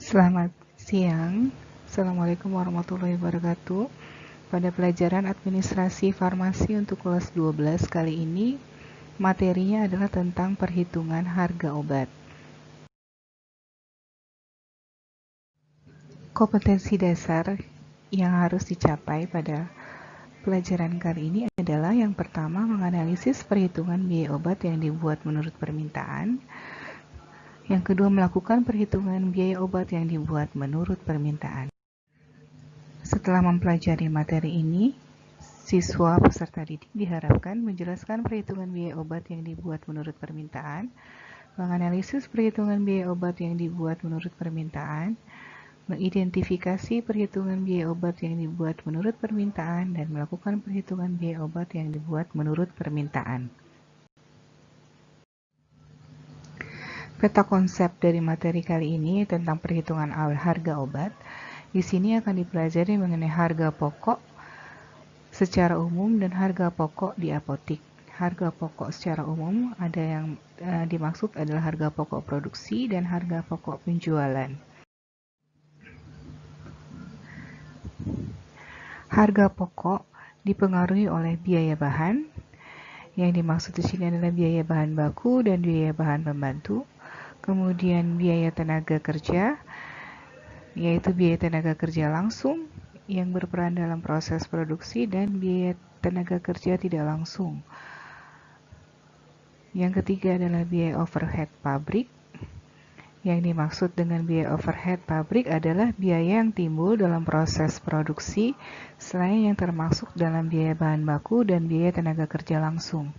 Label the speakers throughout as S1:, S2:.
S1: Selamat siang. Assalamualaikum warahmatullahi wabarakatuh. Pada pelajaran administrasi farmasi untuk kelas 12 kali ini, materinya adalah tentang perhitungan harga obat. Kompetensi dasar yang harus dicapai pada pelajaran kali ini adalah yang pertama, menganalisis perhitungan biaya obat yang dibuat menurut permintaan. Yang kedua, melakukan perhitungan biaya obat yang dibuat menurut permintaan. Setelah mempelajari materi ini, siswa peserta didik diharapkan menjelaskan perhitungan biaya obat yang dibuat menurut permintaan, menganalisis perhitungan biaya obat yang dibuat menurut permintaan, mengidentifikasi perhitungan biaya obat yang dibuat menurut permintaan, dan melakukan perhitungan biaya obat yang dibuat menurut permintaan. Peta konsep dari materi kali ini tentang perhitungan harga obat. Di sini akan dipelajari mengenai harga pokok secara umum dan harga pokok di apotik. Harga pokok secara umum ada yang dimaksud adalah harga pokok produksi dan harga pokok penjualan. Harga pokok dipengaruhi oleh biaya bahan. Yang dimaksud di sini adalah biaya bahan baku dan biaya bahan pembantu. Kemudian biaya tenaga kerja, yaitu biaya tenaga kerja langsung yang berperan dalam proses produksi dan biaya tenaga kerja tidak langsung. Yang ketiga adalah biaya overhead pabrik. Yang dimaksud dengan biaya overhead pabrik adalah biaya yang timbul dalam proses produksi selain yang termasuk dalam biaya bahan baku dan biaya tenaga kerja langsung.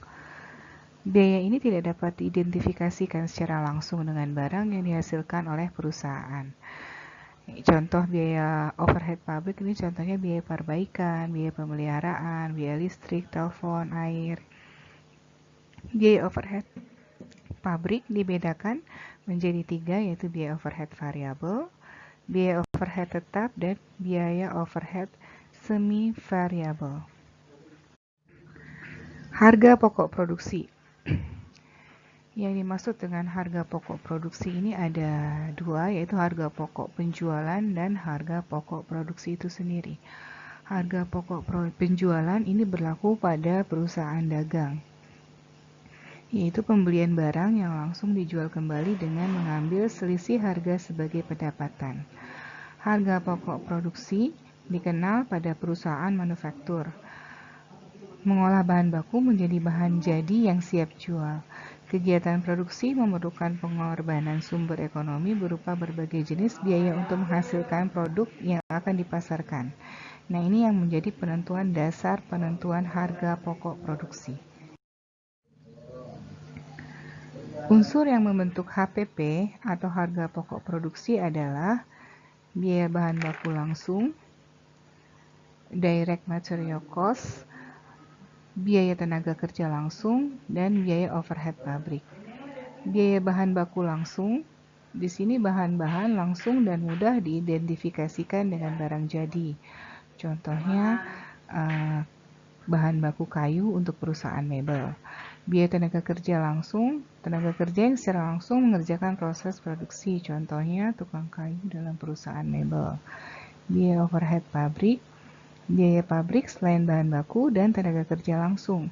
S1: Biaya ini tidak dapat diidentifikasikan secara langsung dengan barang yang dihasilkan oleh perusahaan. Contoh biaya overhead pabrik ini contohnya biaya perbaikan, biaya pemeliharaan, biaya listrik, telepon, air. Biaya overhead pabrik dibedakan menjadi 3, yaitu biaya overhead variabel, biaya overhead tetap, dan biaya overhead semi variabel. Harga pokok produksi. Yang dimaksud dengan harga pokok produksi ini ada 2, yaitu harga pokok penjualan dan harga pokok produksi itu sendiri. Harga pokok penjualan ini berlaku pada perusahaan dagang, yaitu pembelian barang yang langsung dijual kembali dengan mengambil selisih harga sebagai pendapatan. Harga pokok produksi dikenal pada perusahaan manufaktur, mengolah bahan baku menjadi bahan jadi yang siap jual. Kegiatan produksi memerlukan pengorbanan sumber ekonomi berupa berbagai jenis biaya untuk menghasilkan produk yang akan dipasarkan. Nah, ini yang menjadi penentuan dasar penentuan harga pokok produksi. Unsur yang membentuk HPP atau harga pokok produksi adalah biaya bahan baku langsung, direct material cost, biaya tenaga kerja langsung, dan biaya overhead pabrik. Biaya bahan baku langsung, di sini bahan-bahan langsung dan mudah diidentifikasikan dengan barang jadi. Contohnya bahan baku kayu untuk perusahaan mebel. Biaya tenaga kerja langsung, tenaga kerja yang secara langsung mengerjakan proses produksi. Contohnya tukang kayu dalam perusahaan mebel. Biaya overhead pabrik, biaya pabrik selain bahan baku dan tenaga kerja langsung.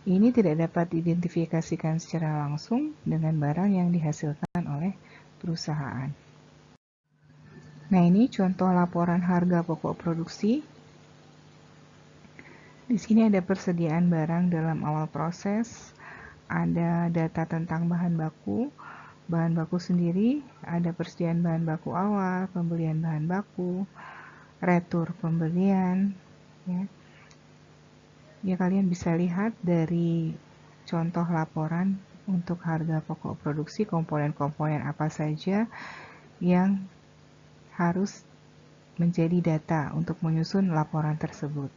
S1: Ini tidak dapat diidentifikasikan secara langsung dengan barang yang dihasilkan oleh perusahaan. Nah, ini contoh laporan harga pokok produksi. Di sini ada persediaan barang dalam awal proses, ada data tentang bahan baku sendiri, ada persediaan bahan baku awal, pembelian bahan baku, retur pembelian, ya kalian bisa lihat dari contoh laporan untuk harga pokok produksi, komponen-komponen apa saja yang harus menjadi data untuk menyusun laporan tersebut.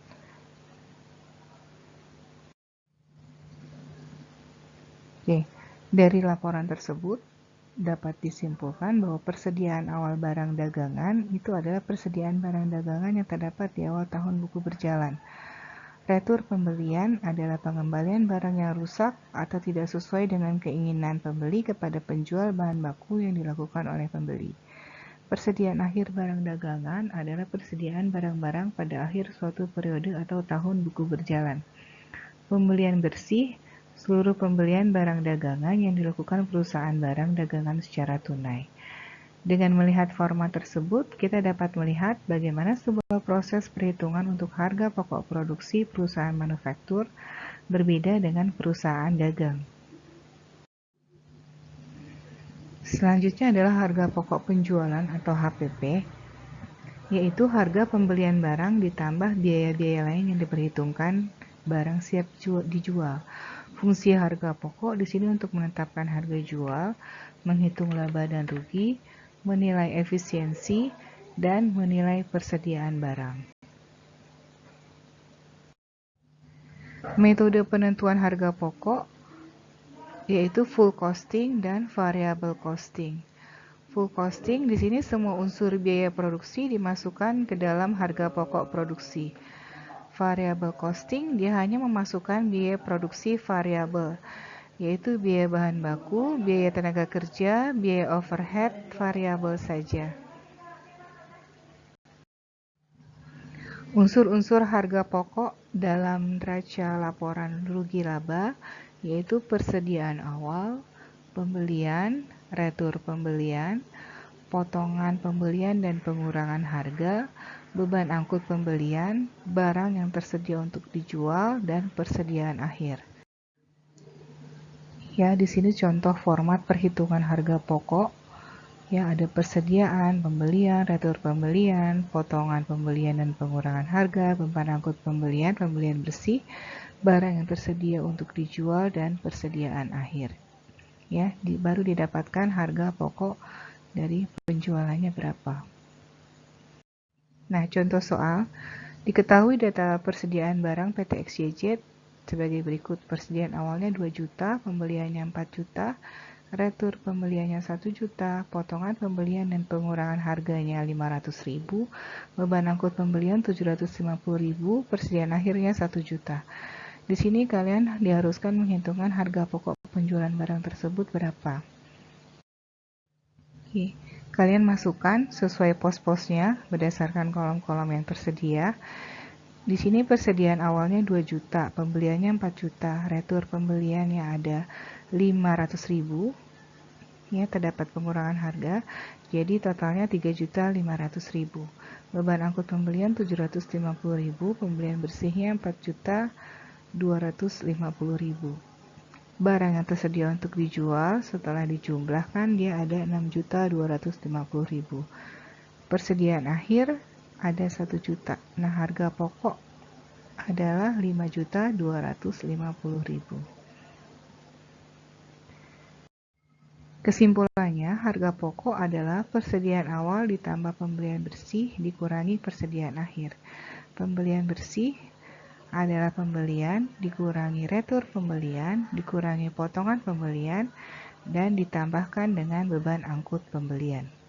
S1: Oke, dari laporan tersebut dapat disimpulkan bahwa persediaan awal barang dagangan itu adalah persediaan barang dagangan yang terdapat di awal tahun buku berjalan. Retur pembelian adalah pengembalian barang yang rusak atau tidak sesuai dengan keinginan pembeli kepada penjual bahan baku yang dilakukan oleh pembeli. Persediaan akhir barang dagangan adalah persediaan barang-barang pada akhir suatu periode atau tahun buku berjalan. Pembelian bersih, seluruh pembelian barang dagangan yang dilakukan perusahaan barang dagangan secara tunai. Dengan melihat format tersebut, kita dapat melihat bagaimana sebuah proses perhitungan untuk harga pokok produksi perusahaan manufaktur berbeda dengan perusahaan dagang. Selanjutnya adalah harga pokok penjualan atau HPP, yaitu harga pembelian barang ditambah biaya-biaya lain yang diperhitungkan barang siap dijual. Fungsi harga pokok di sini untuk menetapkan harga jual, menghitung laba dan rugi, menilai efisiensi, dan menilai persediaan barang. Metode penentuan harga pokok yaitu full costing dan variable costing. Full costing di sini semua unsur biaya produksi dimasukkan ke dalam harga pokok produksi. Variable costing dia hanya memasukkan biaya produksi variabel, yaitu biaya bahan baku, biaya tenaga kerja, biaya overhead variabel saja. Unsur-unsur harga pokok dalam neraca laporan rugi laba yaitu persediaan awal, pembelian, retur pembelian, potongan pembelian dan pengurangan harga, beban angkut pembelian, barang yang tersedia untuk dijual, dan persediaan akhir. Ya, di sini contoh format perhitungan harga pokok. Ya, ada persediaan, pembelian, retur pembelian, potongan pembelian dan pengurangan harga, beban angkut pembelian, pembelian bersih, barang yang tersedia untuk dijual, dan persediaan akhir. Ya, baru didapatkan harga pokok dari penjualannya berapa. Nah, contoh soal, diketahui data persediaan barang PT XYZ sebagai berikut. Persediaan awalnya 2 juta, pembeliannya 4 juta, retur pembeliannya 1 juta, potongan pembelian dan pengurangan harganya 500.000, beban angkut pembelian 750.000, persediaan akhirnya 1 juta. Di sini kalian diharuskan menghitungkan harga pokok penjualan barang tersebut berapa. Oke, kalian masukkan sesuai pos-posnya berdasarkan kolom-kolom yang tersedia. Di sini persediaan awalnya 2 juta, pembeliannya 4 juta, retur pembeliannya ada 500.000. Ya, terdapat pengurangan harga, jadi totalnya 3.500.000. Beban angkut pembelian 750.000, pembelian bersihnya 4.250.000. Barang yang tersedia untuk dijual setelah dijumlahkan dia ada 6.250.000. Persediaan akhir ada 1 juta. Nah, harga pokok adalah 5.250.000. Kesimpulannya, harga pokok adalah persediaan awal ditambah pembelian bersih dikurangi persediaan akhir. Pembelian bersih adalah pembelian dikurangi retur pembelian, dikurangi potongan pembelian, dan ditambahkan dengan beban angkut pembelian.